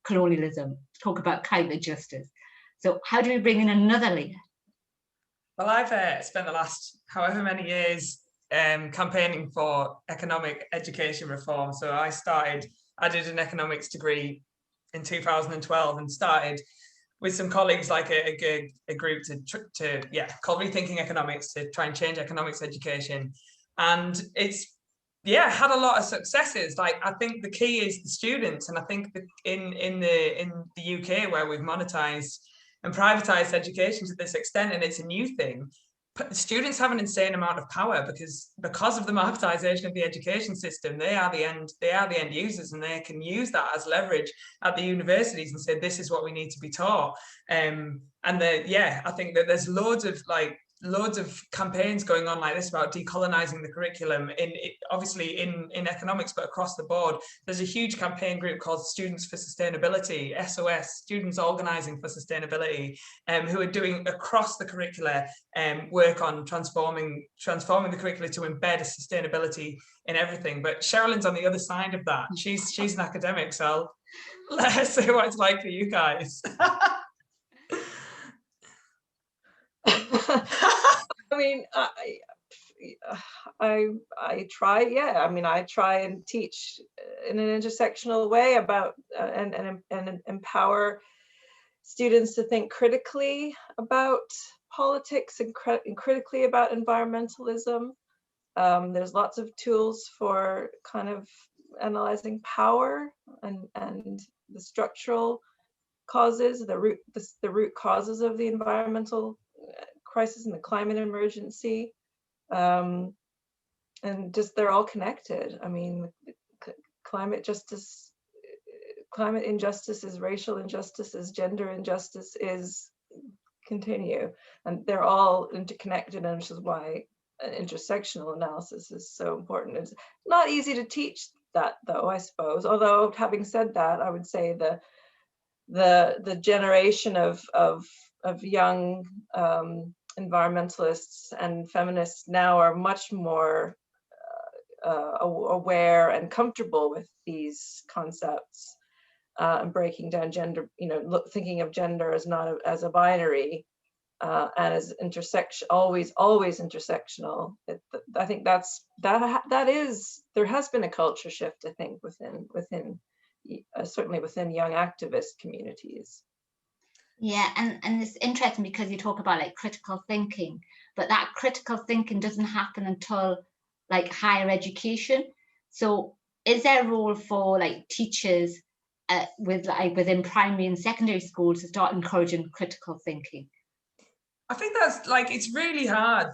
colonialism, talk about climate justice? So how do we bring in another layer? Well, I've spent the last however many years campaigning for economic education reform. So I did an economics degree in 2012 and started with some colleagues, a group called Rethinking Economics, to try and change economics education. And it's had a lot of successes. I think the key is the students, and I think that in the UK, where we've monetized and privatized education to this extent, and it's a new thing, students have an insane amount of power because of the marketization of the education system. They are the end users, and they can use that as leverage at the universities and say, this is what we need to be taught. I think that there's loads of loads of campaigns going on like this about decolonizing the curriculum, obviously in economics, but across the board. There's a huge campaign group called Students for Sustainability, SOS, Students Organizing for Sustainability, who are doing across the curricula work on transforming the curricula to embed sustainability in everything. But Sherilyn's on the other side of that. She's an academic, so let's see what it's like for you guys. I mean, I try, yeah. I mean, I try and teach in an intersectional way about and empower students to think critically about politics and critically about environmentalism. There's lots of tools for kind of analyzing power and the structural causes, the root causes of the environmental crisis and the climate emergency, and just they're all connected. I mean, climate justice, climate injustices, racial injustices, gender injustices continue, and they're all interconnected, and which is why intersectional analysis is so important. It's not easy to teach that, though, I suppose. Although, having said that, I would say the generation of young environmentalists and feminists now are much more aware and comfortable with these concepts and breaking down gender, thinking of gender as not as a binary and as always intersectional. I think that is, there has been a culture shift, I think, within certainly within young activist communities. Yeah, and it's interesting because you talk about like critical thinking, but that critical thinking doesn't happen until like higher education. So is there a role for like teachers within primary and secondary schools to start encouraging critical thinking? I think that's like, it's really hard.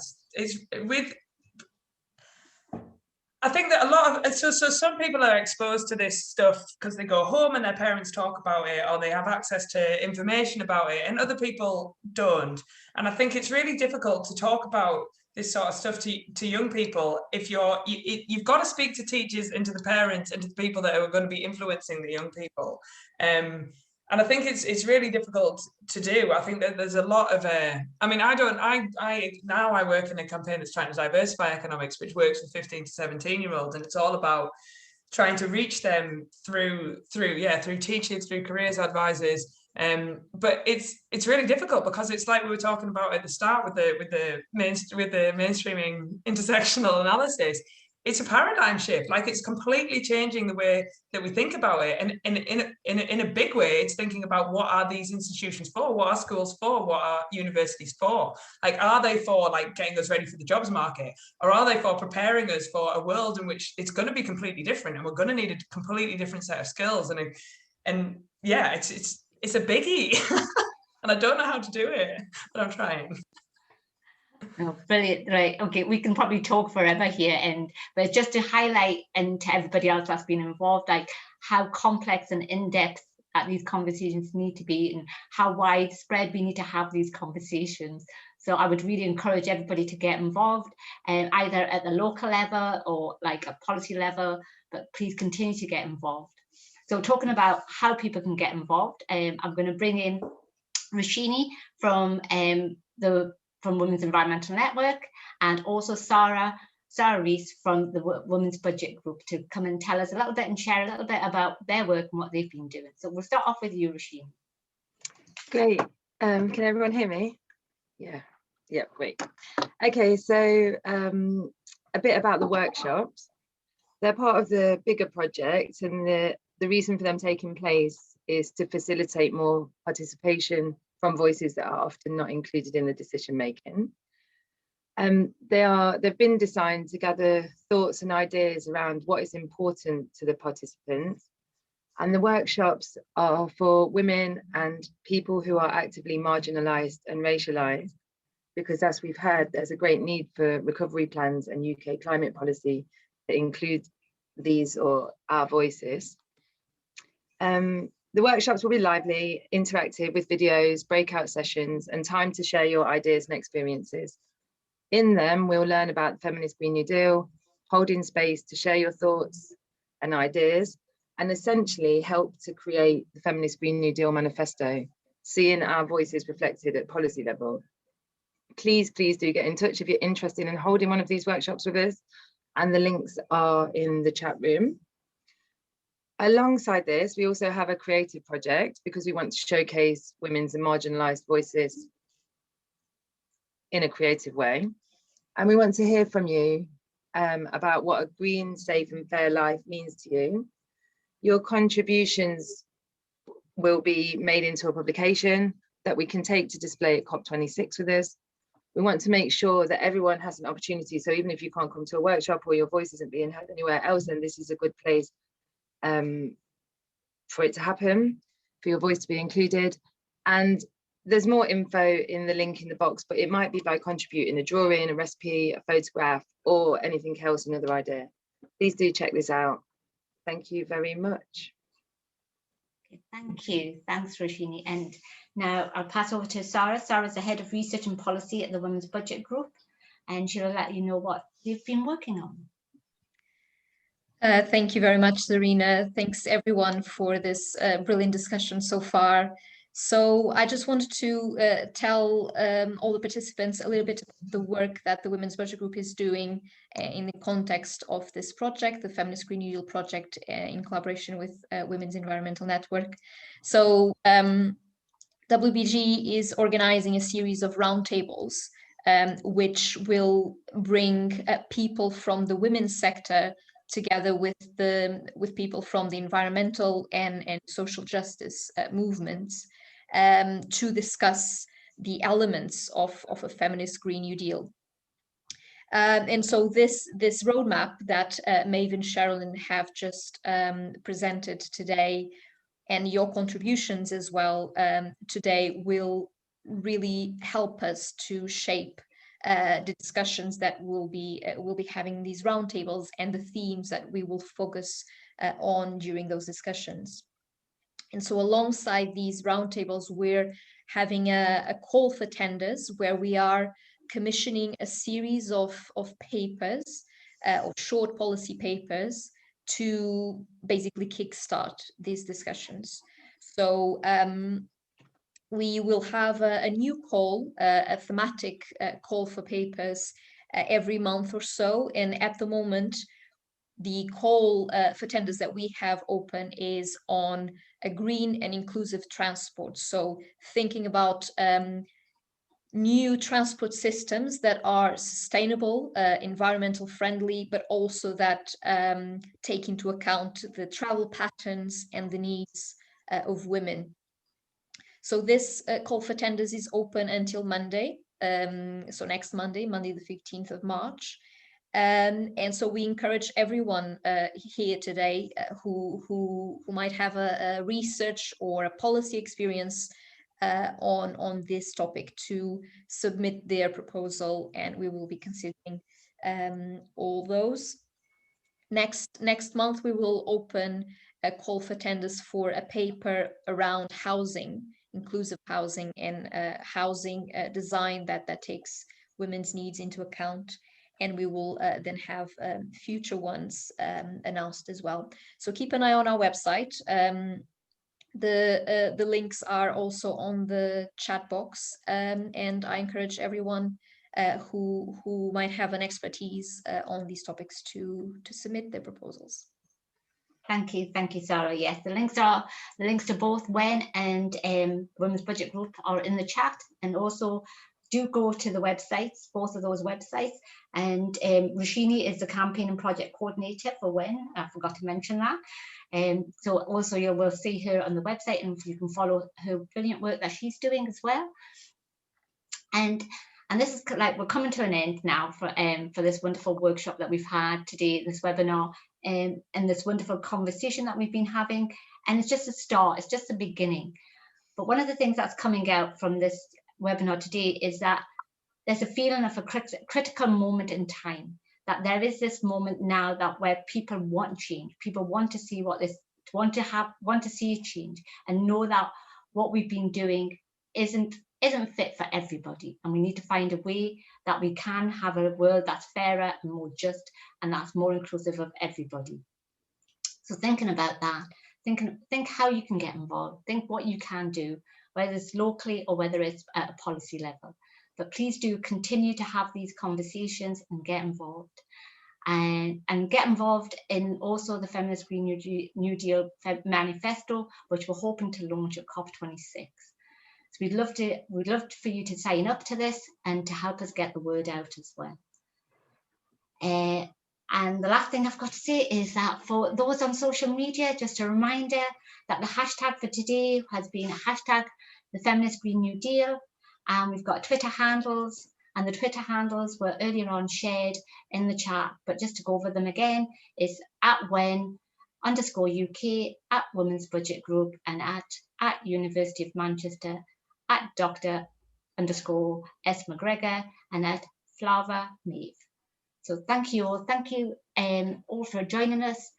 I think that a lot of, so some people are exposed to this stuff because they go home and their parents talk about it, or they have access to information about it, and other people don't. And I think it's really difficult to talk about this sort of stuff to young people if you've got to speak to teachers and to the parents and to the people that are going to be influencing the young people. And I think it's really difficult to do. I think that there's a lot of I mean, I work in a campaign that's trying to diversify economics, which works with 15 to 17-year-olds, and it's all about trying to reach them through teachers, through careers advisors. But it's really difficult because it's like we were talking about at the start with the mainstreaming intersectional analysis. It's a paradigm shift. Like, it's completely changing the way that we think about it, and in a big way, it's thinking about what are these institutions for, what are schools for, what are universities for? Like, are they for like getting us ready for the jobs market, or are they for preparing us for a world in which it's going to be completely different, and we're going to need a completely different set of skills? And yeah, it's a biggie, and I don't know how to do it, but I'm trying. Oh, brilliant. Right. Okay. We can probably talk forever here, but just to highlight and to everybody else that's been involved, like how complex and in-depth that these conversations need to be, and how widespread we need to have these conversations. So I would really encourage everybody to get involved, either at the local level or like a policy level, but please continue to get involved. So talking about how people can get involved, I'm going to bring in Roshini from Women's Environmental Network, and also Sarah Rees from the Women's Budget Group to come and tell us a little bit and share a little bit about their work and what they've been doing. So we'll start off with you, Roshini. Great. Can everyone hear me? Yeah, great. Okay, so a bit about the workshops. They're part of the bigger project, and the reason for them taking place is to facilitate more participation from voices that are often not included in the decision making. They've been designed to gather thoughts and ideas around what is important to the participants, and the workshops are for women and people who are actively marginalised and racialised, because as we've heard, there's a great need for recovery plans and UK climate policy that include these or our voices. The workshops will be lively, interactive, with videos, breakout sessions, and time to share your ideas and experiences In them, we'll learn about the Feminist Green New Deal, holding space to share your thoughts and ideas, and essentially help to create the Feminist Green New Deal manifesto, seeing our voices reflected at policy level. Please do get in touch if you're interested in holding one of these workshops with us, and the links are in the chat room. Alongside this, we also have a creative project because we want to showcase women's and marginalised voices in a creative way. And we want to hear from you about what a green, safe and fair life means to you. Your contributions will be made into a publication that we can take to display at COP26 with us. We want to make sure that everyone has an opportunity. So even if you can't come to a workshop or your voice isn't being heard anywhere else, then this is a good place for it to happen, for your voice to be included. And there's more info in the link in the box, but it might be by contributing a drawing, a recipe, a photograph, or anything else, another idea. Please do check this out. Thank you very much. Okay, thank you. Thanks, Roshini. And now I'll pass over to Sarah. Sarah's the Head of Research and Policy at the Women's Budget Group, and she'll let you know what they've been working on. Thank you very much, Serena. Thanks everyone for this brilliant discussion so far. So I just wanted to tell all the participants a little bit about the work that the Women's Budget Group is doing in the context of this project, the Feminist Green New Deal project, in collaboration with Women's Environmental Network. So WBG is organizing a series of roundtables which will bring people from the women's sector together with people from the environmental and social justice movements to discuss the elements of a feminist Green New Deal. And so this roadmap that Maeve and Sherilyn have just presented today, and your contributions as well today, will really help us to shape the discussions that we'll be having in these roundtables and the themes that we will focus on during those discussions. And so alongside these roundtables, we're having a call for tenders where we are commissioning a series of papers, or short policy papers, to basically kickstart these discussions. So we will have a new call, a thematic call for papers every month or so. And at the moment, the call for tenders that we have open is on a green and inclusive transport. So thinking about new transport systems that are sustainable, environmental friendly, but also that take into account the travel patterns and the needs of women. So this call for tenders is open until Monday, so next Monday, the 15th of March. And so we encourage everyone here today who might have a research or a policy experience on this topic to submit their proposal, and we will be considering all those. Next month, we will open a call for tenders for a paper around housing, inclusive housing, and housing design that takes women's needs into account. And we will then have future ones announced as well. So keep an eye on our website. The links are also on the chat box, and I encourage everyone who might have an expertise on these topics to submit their proposals. Thank you, Sarah. Yes, the links to both WEN and Women's Budget Group are in the chat, and also do go to the websites, both of those websites. And Roshini is the campaign and project coordinator for WEN. I forgot to mention that. So also you will see her on the website, and you can follow her brilliant work that she's doing as well. And this is like, we're coming to an end now for this wonderful workshop that we've had today, this webinar, and this wonderful conversation that we've been having. And it's just a start, it's just the beginning. But one of the things that's coming out from this webinar today is that there's a feeling of a critical moment in time, that there is this moment now that where people want change, people want to see want to see change, and know that what we've been doing isn't isn't fit for everybody, and we need to find a way that we can have a world that's fairer and more just, and that's more inclusive of everybody. So thinking about that, think how you can get involved, think what you can do, whether it's locally or whether it's at a policy level. But please do continue to have these conversations and get involved. And get involved in also the Feminist Green New Deal manifesto, which we're hoping to launch at COP26. So we'd love for you to sign up to this and to help us get the word out as well. And the last thing I've got to say is that for those on social media, just a reminder that the hashtag for today has been hashtag the Feminist Green New Deal. And we've got Twitter handles, and the Twitter handles were earlier on shared in the chat, but just to go over them again, is @wen_UK, @Women's Budget Group, and at University of Manchester, @Dr_S McGregor, and @Flava Maeve. So thank you all. Thank you all for joining us.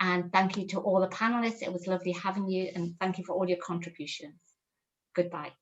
And thank you to all the panelists. It was lovely having you. And thank you for all your contributions. Goodbye.